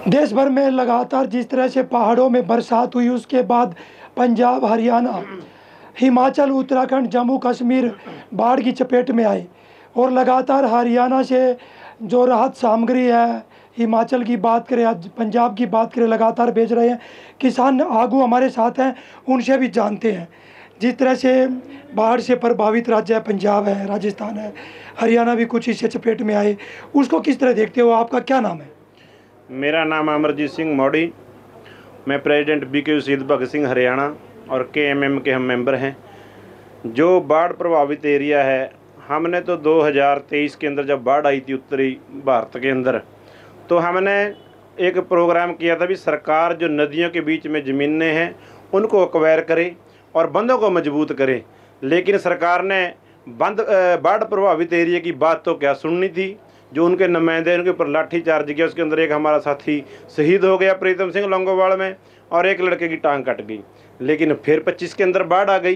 देश भर में लगातार जिस तरह से पहाड़ों में बरसात हुई, उसके बाद पंजाब, हरियाणा, हिमाचल, उत्तराखंड, जम्मू कश्मीर बाढ़ की चपेट में आए। और लगातार हरियाणा से जो राहत सामग्री है, हिमाचल की बात करें, आज पंजाब की बात करें, लगातार भेज रहे हैं। किसान आगू हमारे साथ हैं, उनसे भी जानते हैं। जिस तरह से बाढ़ से प्रभावित राज्य है, पंजाब है, राजस्थान है, हरियाणा भी कुछ इससे चपेट में आए, उसको किस तरह देखते हो? आपका क्या नाम है? मेरा नाम अमरजीत सिंह मौड़ी। मैं प्रेसिडेंट BKU शहीद भगत सिंह हरियाणा और KMM के हम मेंबर हैं। जो बाढ़ प्रभावित एरिया है, हमने तो 2023 के अंदर जब बाढ़ आई थी उत्तरी भारत के अंदर, तो हमने एक प्रोग्राम किया था भी सरकार जो नदियों के बीच में ज़मीनें हैं उनको एक्वायर करे और बंदों को मजबूत करे। लेकिन सरकार ने बाढ़ प्रभावित एरिया की बात तो क्या सुननी थी। जो उनके नुमाइंदे, उनके ऊपर लाठीचार्ज किया। उसके अंदर एक हमारा साथी शहीद हो गया प्रीतम सिंह लौंगोवाल में, और एक लड़के की टांग कट गई। लेकिन फिर 25 के अंदर बाढ़ आ गई।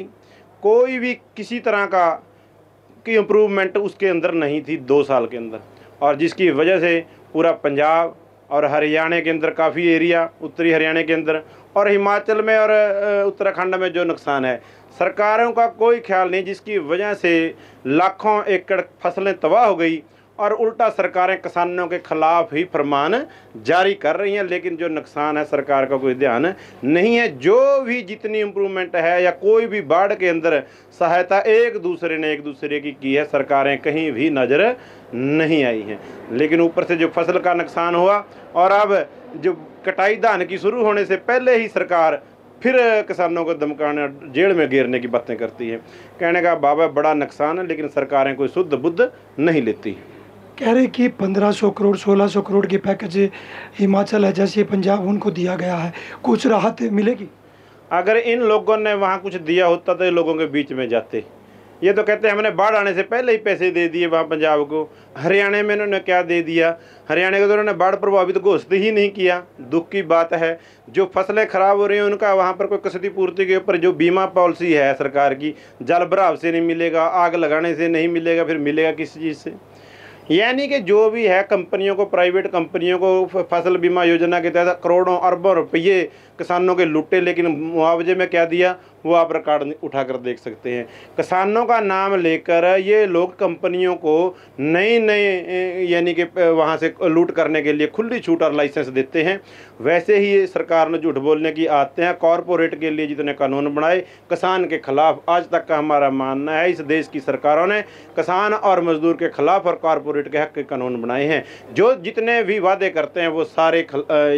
कोई भी किसी तरह की इम्प्रूवमेंट उसके अंदर नहीं थी 2 साल के अंदर, और जिसकी वजह से पूरा पंजाब और हरियाणा के अंदर काफ़ी एरिया, उत्तरी हरियाणा के अंदर और हिमाचल में और उत्तराखंड में जो नुकसान है, सरकारों का कोई ख्याल नहीं, जिसकी वजह से लाखों एकड़ फसलें तबाह हो गई। और उल्टा सरकारें किसानों के खिलाफ ही फरमान जारी कर रही हैं। लेकिन जो नुकसान है सरकार का कोई ध्यान नहीं है। जो भी जितनी इम्प्रूवमेंट है या कोई भी बाढ़ के अंदर सहायता एक दूसरे की है, सरकारें कहीं भी नज़र नहीं आई हैं। लेकिन ऊपर से जो फसल का नुकसान हुआ, और अब जो कटाई धान की शुरू होने से पहले ही सरकार फिर किसानों को धमकाने, जेल में घेरने की बातें करती है। कहने का बाबा बड़ा नुकसान है, लेकिन सरकारें कोई शुद्ध बुद्ध नहीं लेती। कह रहे कि 1500 करोड़ 1600 करोड़ के पैकेज हिमाचल है जैसे पंजाब, उनको दिया गया है, कुछ राहत मिलेगी? अगर इन लोगों ने वहाँ कुछ दिया होता तो ये लोगों के बीच में जाते। ये तो कहते हैं हमने बाढ़ आने से पहले ही पैसे दे दिए वहाँ पंजाब को। हरियाणा में इन्होंने क्या दे दिया? हरियाणा को तो उन्होंने बाढ़ प्रभावित घोषित ही नहीं किया। दुख की बात है। जो फसलें खराब हो रही हैं उनका वहाँ पर कोई क्षतिपूर्ति के ऊपर जो बीमा पॉलिसी है सरकार की, जल भराव से नहीं मिलेगा, आग लगाने से नहीं मिलेगा, फिर मिलेगा किस चीज़ से? यानी कि जो भी है कंपनियों को, प्राइवेट कंपनियों को फसल बीमा योजना के तहत करोड़ों अरबों रुपये किसानों के लुटे, लेकिन मुआवजे में क्या दिया वो आप रिकॉर्ड उठाकर देख सकते हैं। किसानों का नाम लेकर ये लोग कंपनियों को नए यानी कि वहाँ से लूट करने के लिए खुली छूट और लाइसेंस देते हैं। वैसे ही ये सरकार ने झूठ बोलने की आते हैं। कॉरपोरेट के लिए जितने कानून बनाए, किसान के खिलाफ आज तक का हमारा मानना है इस देश की सरकारों ने किसान और मजदूर के खिलाफ और कॉरपोरेट के हक के कानून बनाए हैं। जो जितने भी वादे करते हैं वो सारे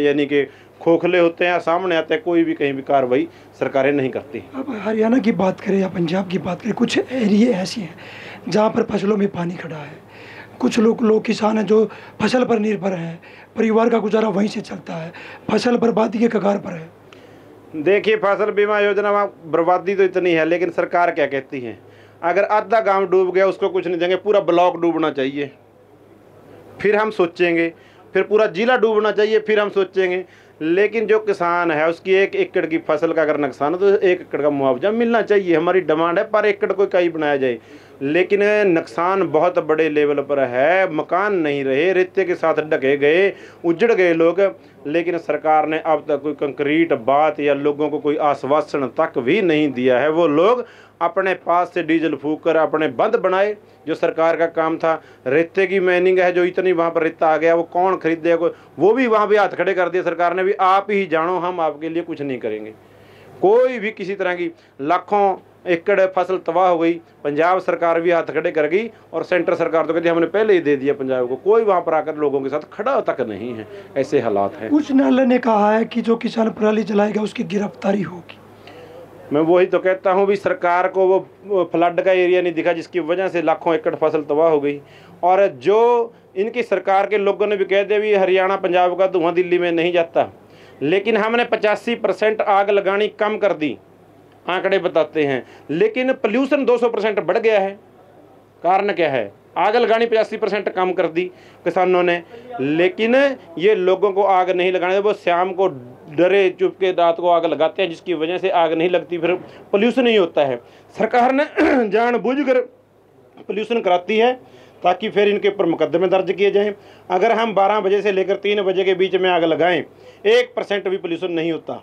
यानी कि खोखले होते हैं, सामने आते हैं, कोई भी कहीं भी कार्रवाई सरकारें नहीं करती। अब हरियाणा की बात करें या पंजाब की बात करें, कुछ एरिए ऐसे हैं जहाँ पर फसलों में पानी खड़ा है। कुछ लोग किसान हैं जो फसल पर निर्भर हैं, परिवार का गुजारा वहीं से चलता है, फसल बर्बादी के कगार पर है। देखिए, फसल बीमा योजना में बर्बादी तो इतनी है, लेकिन सरकार क्या कहती है? अगर आधा गांव डूब गया उसको कुछ नहीं देंगे, पूरा ब्लॉक डूबना चाहिए फिर हम सोचेंगे, फिर पूरा जिला डूबना चाहिए फिर हम सोचेंगे। लेकिन जो किसान है उसकी 1 एकड़ की फसल का अगर नुकसान हो तो 1 एकड़ का मुआवजा मिलना चाहिए। हमारी डिमांड है पर एकड़ को इकाई बनाया जाए। लेकिन नुकसान बहुत बड़े लेवल पर है। मकान नहीं रहे, रेते के साथ ढके गए, उजड़ गए लोग। लेकिन सरकार ने अब तक कोई कंक्रीट बात या लोगों को कोई आश्वासन तक भी नहीं दिया है। वो लोग अपने पास से डीजल फूक कर अपने बंद बनाए। जो सरकार का काम था, रेते की माइनिंग है, जो इतनी वहाँ पर रेता आ गया वो कौन खरीदेगा? वो भी वहाँ भी हाथ खड़े कर दिए सरकार ने भी, आप ही जानो, हम आपके लिए कुछ नहीं करेंगे। कोई भी किसी तरह की लाखों एकड़ फसल तबाह हो गई। पंजाब सरकार भी हाथ खड़े कर गई और सेंटर सरकार तो कहती है हमने पहले ही दे दिया पंजाब को। कोई वहाँ पर आकर लोगों के साथ खड़ा तक नहीं है। ऐसे हालात हैं। उच्च न्यायालय ने कहा है कि जो किसान पराली जलाएगा उसकी गिरफ्तारी होगी। मैं वही तो कहता हूँ भी सरकार को वो फ्लड का एरिया नहीं दिखा जिसकी वजह से लाखों एकड़ फसल तबाह हो गई। और जो इनकी सरकार के लोगों ने भी कह दिया भी हरियाणा पंजाब का धुआं दिल्ली में नहीं जाता, लेकिन हमने 85% आग लगानी कम कर दी, आंकड़े बताते हैं। लेकिन पोल्यूशन 200% बढ़ गया है। कारण क्या है? आग लगानी 85% कम कर दी किसानों ने, लेकिन ये लोगों को आग नहीं लगाने। वो शाम को डरे चुपके रात को आग लगाते हैं, जिसकी वजह से आग नहीं लगती, फिर पोल्यूशन नहीं होता है। सरकार ने जानबूझकर पोल्यूशन कराती है ताकि फिर इनके ऊपर मुकदमे दर्ज किए जाएं। अगर हम 12 बजे से लेकर 3 बजे के बीच में आग लगाएं, 1% भी पोल्यूशन नहीं होता।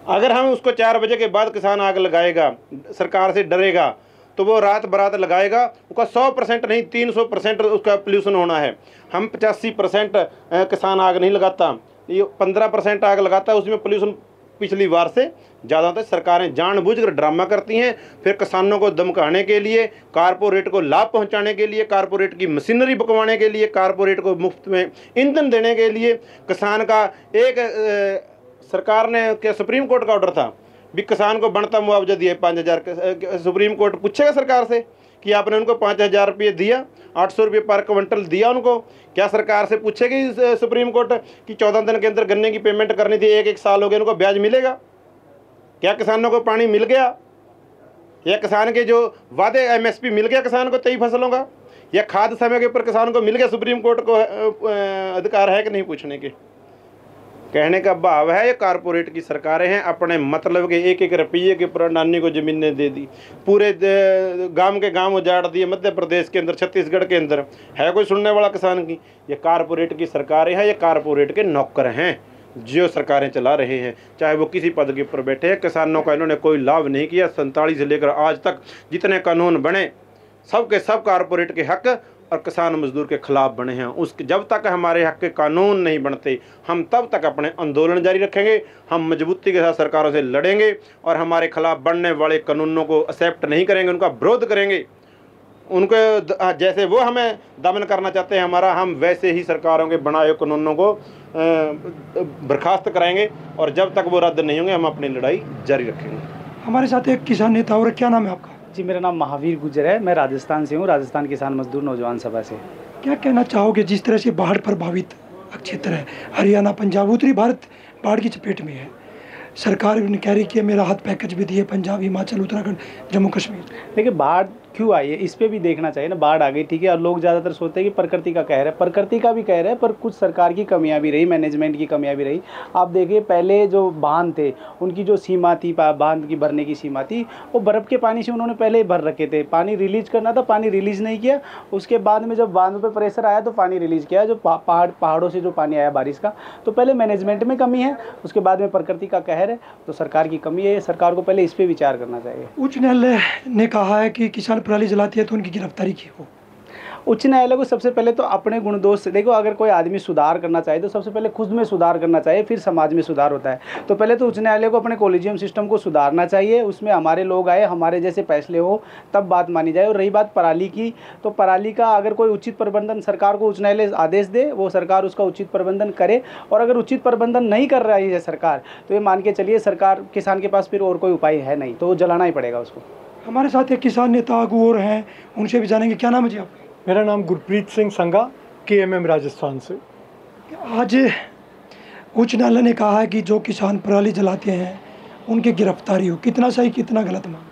अगर हम उसको 4 बजे के बाद किसान आग लगाएगा, सरकार से डरेगा, तो वो रात बरात लगाएगा, उसका 100% नहीं 300% उसका पोल्यूशन होना है। हम 85% किसान आग नहीं लगाता, ये 15% आग लगाता है, उसमें पोल्यूशन पिछली बार से ज़्यादा होता है। सरकारें जानबूझकर ड्रामा करती हैं, फिर किसानों को धमकाने के लिए, कारपोरेट को लाभ पहुंचाने के लिए, कारपोरेट की मशीनरी बिकवाने के लिए, कारपोरेट को मुफ्त में ईंधन देने के लिए। किसान का एक सरकार ने क्या सुप्रीम कोर्ट का ऑर्डर था भी किसान को बढ़ता मुआवजा दिया 5,000। सुप्रीम कोर्ट पूछेगा सरकार से कि आपने उनको 5,000 रुपये दिया, 800 रुपये पर क्विंटल दिया उनको? क्या सरकार से पूछेगी सुप्रीम कोर्ट कि 14 दिन के अंदर गन्ने की पेमेंट करनी थी, एक साल हो गया, उनको ब्याज मिलेगा? क्या किसानों को पानी मिल गया? या किसान के जो वादे MSP मिल गया किसान को 23 फसलों का? या खाद समय के ऊपर किसान को मिल गया? सुप्रीम कोर्ट को अधिकार है कि नहीं पूछने के? कहने का भाव है ये कारपोरेट की सरकारें हैं, अपने मतलब के एक एक रुपये के ऊपर अडानी को ज़मीनें दे दी, पूरे गांव के गांव उजाड़ दिए, मध्य प्रदेश के अंदर, छत्तीसगढ़ के अंदर। है कोई सुनने वाला किसान की? ये कारपोरेट की सरकारें हैं, ये कारपोरेट के नौकर हैं जो सरकारें चला रहे हैं, चाहे वो किसी पद के ऊपर बैठे हैं। किसानों का इन्होंने कोई लाभ नहीं किया। 47 से लेकर आज तक जितने कानून बने सब के सब कारपोरेट के हक और किसान मजदूर के खिलाफ बने हैं। उसके जब तक हमारे हक के कानून नहीं बनते, हम तब तक अपने आंदोलन जारी रखेंगे। हम मजबूती के साथ सरकारों से लड़ेंगे और हमारे खिलाफ बनने वाले कानूनों को एक्सेप्ट नहीं करेंगे, उनका विरोध करेंगे। उनको जैसे वो हमें दमन करना चाहते हैं हमारा, हम वैसे ही सरकारों के बनाए कानूनों को बर्खास्त कराएंगे और जब तक वो रद्द नहीं होंगे हम अपनी लड़ाई जारी रखेंगे। हमारे साथ एक किसान नेता और क्या नाम है आपका? जी, मेरा नाम महावीर गुजर है, मैं राजस्थान से हूँ, राजस्थान किसान मजदूर नौजवान सभा से। क्या कहना चाहोगे जिस तरह से बाढ़ प्रभावित क्षेत्र है, हरियाणा, पंजाब, उत्तरी भारत बाढ़ की चपेट में है, सरकार ने कह रही कि मेरा राहत पैकेज भी दिए, पंजाब, हिमाचल, उत्तराखंड, जम्मू कश्मीर। देखिए बाढ़ क्यों आई है, इस पे भी देखना चाहिए ना। बाढ़ आ गई ठीक है, और लोग ज़्यादातर सोचते हैं कि प्रकृति का कहर है, प्रकृति का भी कहर है, पर कुछ सरकार की कमियां भी रही, मैनेजमेंट की कमियां भी रही। आप देखिए पहले जो बांध थे उनकी जो सीमा थी, बांध की भरने की सीमा थी, वो बर्फ़ के पानी से उन्होंने पहले ही भर रखे थे। पानी रिलीज करना था, पानी रिलीज़ नहीं किया। उसके बाद में जब बांध पर प्रेशर आया तो पानी रिलीज़ किया, जो पहाड़ों से जो पानी आया बारिश का। तो पहले मैनेजमेंट में कमी है, उसके बाद में प्रकृति का कहर है, तो सरकार की कमी है। सरकार को पहले इस पर विचार करना चाहिए। उच्च न्यायालय ने कहा है कि किसान पराली जलाती है तो उनकी गिरफ्तारी की हो। उच्च न्यायालय को सबसे पहले तो अपने गुणदोष से देखो, अगर कोई आदमी सुधार करना चाहे तो सबसे पहले खुद में सुधार करना चाहिए, फिर समाज में सुधार होता है। तो पहले तो उच्च न्यायालय को अपने कॉलेजियम सिस्टम को सुधारना चाहिए, उसमें हमारे लोग आए, हमारे जैसे फैसले हो, तब बात मानी जाए। और रही बात पराली की, तो पराली का अगर कोई उचित प्रबंधन सरकार को उच्च न्यायालय आदेश दे, वो सरकार उसका उचित प्रबंधन करे। और अगर उचित प्रबंधन नहीं कर रही है सरकार, तो ये मान के चलिए सरकार, किसान के पास फिर और कोई उपाय है नहीं, तो वो जलाना ही पड़ेगा उसको। हमारे साथ एक किसान नेता आगू और हैं, उनसे भी जानेंगे। क्या नाम है जी आपका? मेरा नाम गुरप्रीत सिंह संगा, KMM राजस्थान से। आज उच्च न्यायालय ने कहा है कि जो किसान पराली जलाते हैं उनकी गिरफ्तारी हो, कितना सही कितना गलत मान?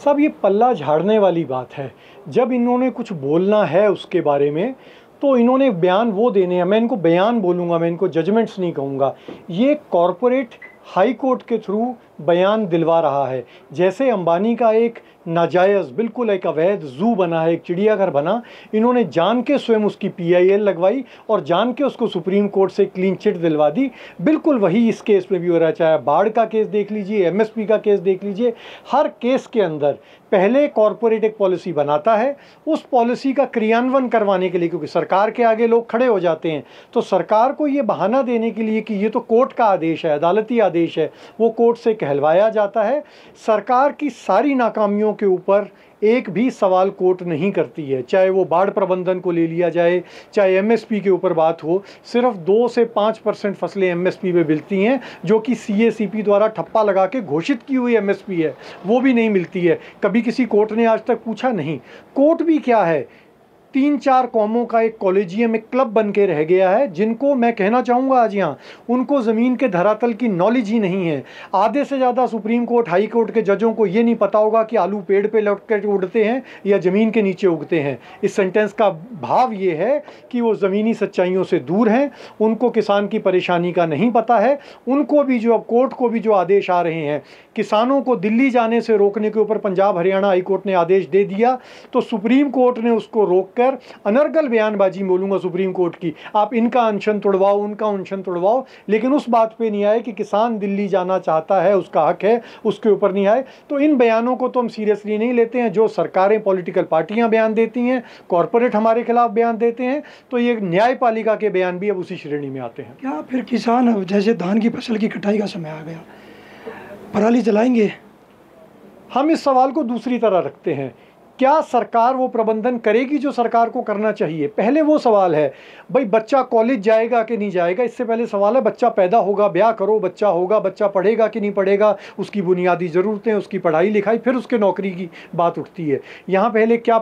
साहब ये पल्ला झाड़ने वाली बात है। जब इन्होंने कुछ बोलना है उसके बारे में तो इन्होंने बयान वो देने हैं। मैं इनको बयान बोलूँगा, मैं इनको जजमेंट्स नहीं कहूँगा। ये कॉरपोरेट हाई कोर्ट के थ्रू बयान दिलवा रहा है। जैसे अंबानी का एक नाजायज़, बिल्कुल एक अवैध ज़ू बना है, एक चिड़ियाघर बना, इन्होंने जान के स्वयं उसकी PIL लगवाई और जान के उसको सुप्रीम कोर्ट से क्लीन चिट दिलवा दी। बिल्कुल वही इस केस में भी हो रहा है। चाहे बाढ़ का केस देख लीजिए, MSP का केस देख लीजिए, हर केस के अंदर पहले कॉरपोरेट एक पॉलिसी बनाता है, उस पॉलिसी का क्रियान्वयन करवाने के लिए, क्योंकि सरकार के आगे लोग खड़े हो जाते हैं, तो सरकार को ये बहाना देने के लिए कि ये तो कोर्ट का आदेश है, अदालती आदेश है, वो कोर्ट से कहलवाया जाता है। सरकार की सारी नाकामियों के ऊपर एक भी सवाल कोर्ट नहीं करती है। चाहे वो बाढ़ प्रबंधन को ले लिया जाए, चाहे MSP के ऊपर बात हो, सिर्फ 2 से 5% फसलें MSP में मिलती हैं, जो कि CACP द्वारा ठप्पा लगा के घोषित की हुई MSP है, वो भी नहीं मिलती है। कभी किसी कोर्ट ने आज तक पूछा नहीं। कोर्ट भी क्या है, 3-4 कौमों का एक कॉलेजियम, एक क्लब बन के रह गया है, जिनको मैं कहना चाहूँगा आज यहाँ, उनको ज़मीन के धरातल की नॉलेज ही नहीं है। आधे से ज़्यादा सुप्रीम कोर्ट, हाई कोर्ट के जजों को ये नहीं पता होगा कि आलू पेड़ पे लौट कर उड़ते हैं या ज़मीन के नीचे उगते हैं। इस सेंटेंस का भाव ये है कि वो ज़मीनी सच्चाइयों से दूर हैं, उनको किसान की परेशानी का नहीं पता है। उनको भी जो अब कोर्ट को भी जो आदेश आ रहे हैं, किसानों को दिल्ली जाने से रोकने के ऊपर पंजाब हरियाणा हाई कोर्ट ने आदेश दे दिया, तो सुप्रीम कोर्ट ने उसको रोककर अनर्गल बयानबाजी बोलूँगा सुप्रीम कोर्ट की, आप इनका अनशन तोड़वाओ, उनका अनशन तोड़वाओ, लेकिन उस बात पे नहीं आए कि किसान दिल्ली जाना चाहता है, उसका हक है, उसके ऊपर नहीं आए। तो इन बयानों को तो हम सीरियसली नहीं लेते हैं। जो सरकारें, पॉलिटिकल पार्टियां बयान देती हैं, कॉरपोरेट हमारे खिलाफ बयान देते हैं, तो ये न्यायपालिका के बयान भी अब उसी श्रेणी में आते हैं। क्या फिर किसान, जैसे धान की फसल की कटाई का समय आ गया, पराली जलाएंगे? हम इस सवाल को दूसरी तरह रखते हैं, क्या सरकार वो प्रबंधन करेगी जो सरकार को करना चाहिए? पहले वो सवाल है भाई, बच्चा कॉलेज जाएगा कि नहीं जाएगा, इससे पहले सवाल है बच्चा पैदा होगा, ब्याह करो, बच्चा होगा, बच्चा पढ़ेगा कि नहीं पढ़ेगा, उसकी बुनियादी ज़रूरतें, उसकी पढ़ाई लिखाई, फिर उसके नौकरी की बात उठती है। यहाँ पहले क्या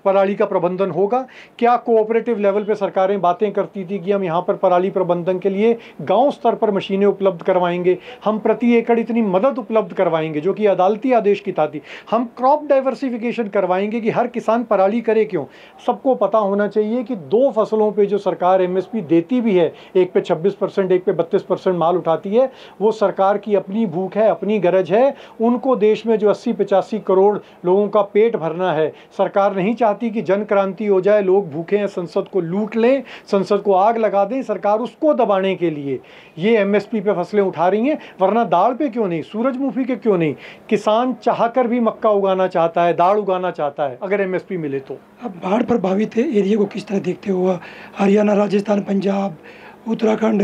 पराली का प्रबंधन होगा? क्या कोऑपरेटिव लेवल पे सरकारें बातें करती थी कि हम यहाँ पर पराली प्रबंधन के लिए गांव स्तर पर मशीनें उपलब्ध करवाएंगे, हम प्रति एकड़ इतनी मदद उपलब्ध करवाएंगे जो कि अदालती आदेश की थी, हम क्रॉप डाइवर्सिफिकेशन करवाएंगे कि हर किसान पराली करे क्यों? सबको पता होना चाहिए कि 2 फसलों पे जो सरकार MSP देती भी है, एक पे 26%, एक पे 32% माल उठाती है, वो सरकार की अपनी भूख है, अपनी गरज है। उनको देश में जो 80-85 करोड़ लोगों का पेट भरना है, सरकार नहीं चाहती कि जन क्रांति हो जाए, लोग भूखे हैं, संसद को लूट लें, संसद को आग लगा दें। सरकार उसको दबाने के लिए ये MSP पे फसलें उठा रही हैं, वरना दाल पे क्यों नहीं, सूरजमुखी के क्यों नहीं? किसान चाहकर भी मक्का उगाना चाहता है, दाल उगाना चाहता है, अगर MSP मिले तो। अब बाढ़ प्रभावित एरिया को किस तरह देखते हो? हरियाणा, राजस्थान, पंजाब, उत्तराखंड,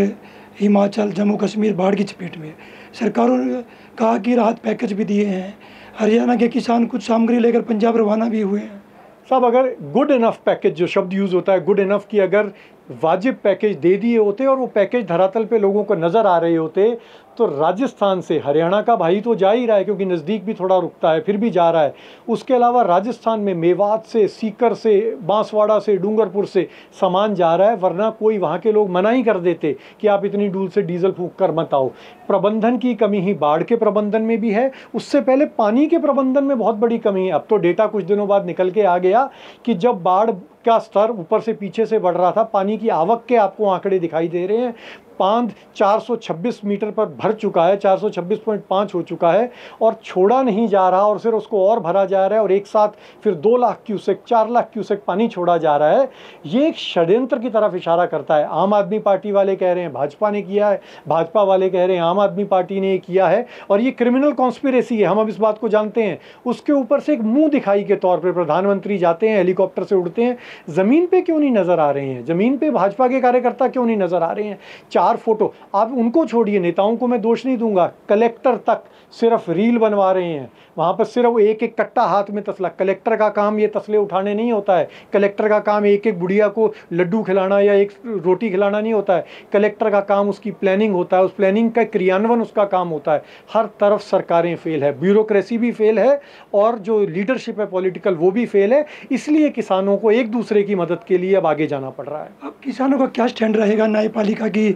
हिमाचल, जम्मू कश्मीर बाढ़ की चपेट में। सरकारों ने कहा कि राहत पैकेज भी दिए हैं। हरियाणा के किसान कुछ सामग्री लेकर पंजाब रवाना भी हुए हैं। साहब, अगर गुड इनफ पैकेज, जो शब्द यूज़ होता है गुड इनफ की, अगर वाजिब पैकेज दे दिए होते और वो पैकेज धरातल पे लोगों को नज़र आ रहे होते, तो राजस्थान से, हरियाणा का भाई तो जा ही रहा है क्योंकि नज़दीक भी थोड़ा रुकता है, फिर भी जा रहा है। उसके अलावा राजस्थान में मेवात से, सीकर से, बांसवाड़ा से, डूंगरपुर से सामान जा रहा है, वरना कोई वहाँ के लोग मना ही कर देते कि आप इतनी दूर से डीजल फूंक कर मत आओ। प्रबंधन की कमी ही बाढ़ के प्रबंधन में भी है, उससे पहले पानी के प्रबंधन में बहुत बड़ी कमी है। अब तो डेटा कुछ दिनों बाद निकल के आ गया कि जब बाढ़ का स्तर ऊपर से पीछे से बढ़ रहा था, पानी की आवक के आपको आंकड़े दिखाई दे रहे हैं। बांध 426 मीटर पर भर चुका है, 426.5 हो चुका है और छोड़ा नहीं जा रहा, और फिर उसको और भरा जा रहा है, और एक साथ फिर 2 लाख क्यूसेक, 4 लाख क्यूसेक पानी छोड़ा जा रहा है। ये एक षड्यंत्र की तरफ इशारा करता है। आम आदमी पार्टी वाले कह रहे हैं भाजपा ने किया है, भाजपा वाले कह रहे हैं आम आदमी पार्टी ने किया है, और ये क्रिमिनल कॉन्स्पिरेसी है, हम अब इस बात को जानते हैं। उसके ऊपर से एक मुंह दिखाई के तौर पर प्रधानमंत्री जाते हैं, हेलीकॉप्टर से उड़ते हैं, ज़मीन पे क्यों नहीं नज़र आ रहे हैं? ज़मीन पे भाजपा के कार्यकर्ता क्यों नहीं नज़र आ रहे हैं? 4 फोटो, आप उनको छोड़िए, नेताओं को मैं दोष नहीं दूंगा, कलेक्टर तक सिर्फ रील बनवा रहे हैं, वहाँ पर सिर्फ एक एक कट्टा हाथ में तसला। कलेक्टर का काम ये तसले उठाने नहीं होता है, कलेक्टर का काम एक एक बुढ़िया को लड्डू खिलाना या एक रोटी खिलाना नहीं होता है। कलेक्टर का काम उसकी प्लानिंग होता है, उस प्लानिंग का क्रियान्वयन उसका काम होता है। हर तरफ सरकारें फेल है, ब्यूरोक्रेसी भी फेल है, और जो लीडरशिप है पॉलिटिकल वो भी फेल है। इसलिए किसानों को एक दूसरे की मदद के लिए अब आगे जाना पड़ रहा है। अब किसानों का क्या स्टैंड रहेगा न्यायपालिका की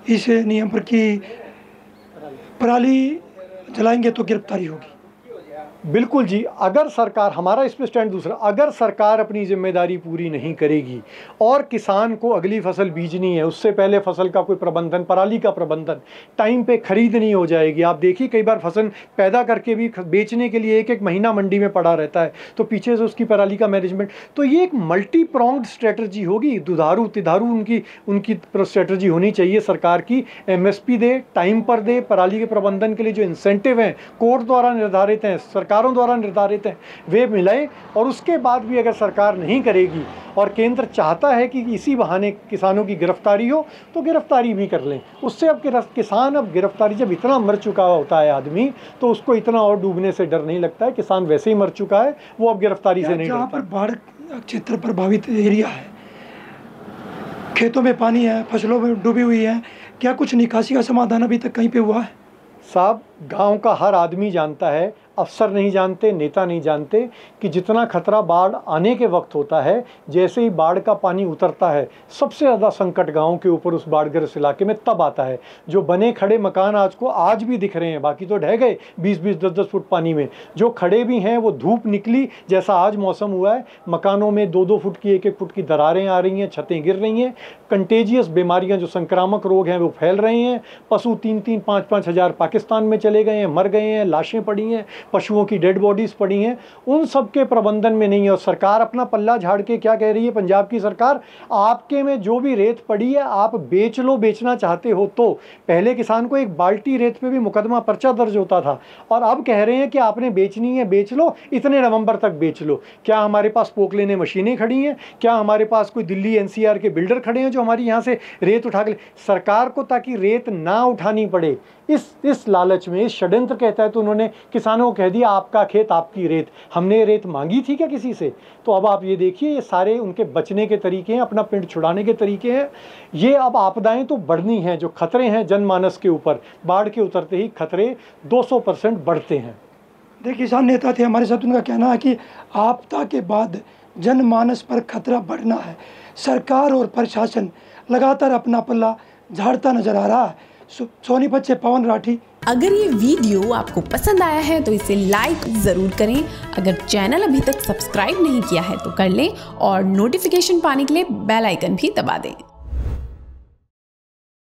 इस नियम पर कि पराली जलाएंगे तो गिरफ्तारी होगी? बिल्कुल जी, अगर सरकार, हमारा इस पे स्टैंड दूसरा, अगर सरकार अपनी जिम्मेदारी पूरी नहीं करेगी और किसान को अगली फसल बीजनी है, उससे पहले फसल का कोई प्रबंधन, पराली का प्रबंधन टाइम पे खरीद नहीं हो जाएगी। आप देखिए कई बार फसल पैदा करके भी बेचने के लिए 1-1 महीना मंडी में पड़ा रहता है, तो पीछे से उसकी पराली का मैनेजमेंट। तो ये एक मल्टी प्रोंग्ड स्ट्रेटजी होगी, दुधारू तिधारू उनकी स्ट्रेटजी होनी चाहिए सरकार की। MSP दे, टाइम पर दे, पराली के प्रबंधन के लिए जो इंसेंटिव हैं कोर्ट द्वारा निर्धारित हैं, सरकारों द्वारा निर्धारित हैं, वे मिलाएं। और उसके बाद भी अगर सरकार नहीं करेगी और केंद्र चाहता है कि इसी बहाने किसानों की गिरफ्तारी हो, तो गिरफ्तारी भी कर लें। उससे अब किसान, अब गिरफ्तारी, जब इतना मर चुका होता है आदमी, तो उसको इतना और डूबने से डर नहीं लगता है। किसान वैसे ही मर चुका है, वो अब गिरफ्तारी से नहीं डरता। जहाँ पर बाढ़ क्षेत्र प्रभावित एरिया है, खेतों में पानी है, फसलों में डूबी हुई है, क्या कुछ निकासी का समाधान अभी तक कहीं पे हुआ है? साहब, गांव का हर आदमी जानता है, अफसर नहीं जानते, नेता नहीं जानते कि जितना खतरा बाढ़ आने के वक्त होता है, जैसे ही बाढ़ का पानी उतरता है, सबसे ज़्यादा संकट गाँव के ऊपर उस बाढ़ग्रस्त इलाके में तब आता है। जो बने खड़े मकान आज भी दिख रहे हैं, बाकी तो ढह गए 20-20, 10-10 फुट पानी में। जो खड़े भी हैं वो धूप निकली जैसा आज मौसम हुआ है, मकानों में 2-2 फुट की, 1-1 फुट की दरारें आ रही हैं, छतें गिर रही हैं। कंटेजियस बीमारियां, जो संक्रामक रोग हैं, वो फैल रहे हैं। पशु 3-3, 5-5 हज़ार पाकिस्तान में चले गए हैं, मर गए हैं, लाशें पड़ी हैं, पशुओं की डेड बॉडीज़ पड़ी हैं। उन सब के प्रबंधन में नहीं है। और सरकार अपना पल्ला झाड़ के क्या कह रही है, पंजाब की सरकार, आपके में जो भी रेत पड़ी है आप बेच लो, बेचना चाहते हो तो। पहले किसान को एक बाल्टी रेत पे भी मुकदमा पर्चा दर्ज होता था, और अब कह रहे हैं कि आपने बेचनी है बेच लो, इतने नवंबर तक बेच लो। क्या हमारे पास पोक लेने मशीनें खड़ी हैं? क्या हमारे पास कोई दिल्ली NCR के बिल्डर खड़े हैं जो हमारी यहाँ से रेत उठा के? सरकार को ताकि रेत ना उठानी पड़े, इस लालच में, इस षड्यंत्र कहता है, तो उन्होंने किसानों को कह दिया आपका खेत आपकी रेत। हमने रेत मांगी थी क्या किसी से? तो अब आप ये देखिए, ये सारे उनके बचने के तरीके हैं, अपना पिंड छुड़ाने के तरीके हैं। ये अब आपदाएं तो बढ़नी हैं, जो खतरे हैं जनमानस के ऊपर, बाढ़ के उतरते ही खतरे 200% बढ़ते हैं। देखिए, किसान नेता थे हमारे साथ, उनका कहना है कि आपदा के बाद जनमानस पर खतरा बढ़ना है। सरकार और प्रशासन लगातार अपना पल्ला झाड़ता नजर आ रहा है। सोनीपत से पवन राठी। अगर ये वीडियो आपको पसंद आया है तो इसे लाइक ज़रूर करें। अगर चैनल अभी तक सब्सक्राइब नहीं किया है तो कर लें, और नोटिफिकेशन पाने के लिए बेल आइकन भी दबा दें।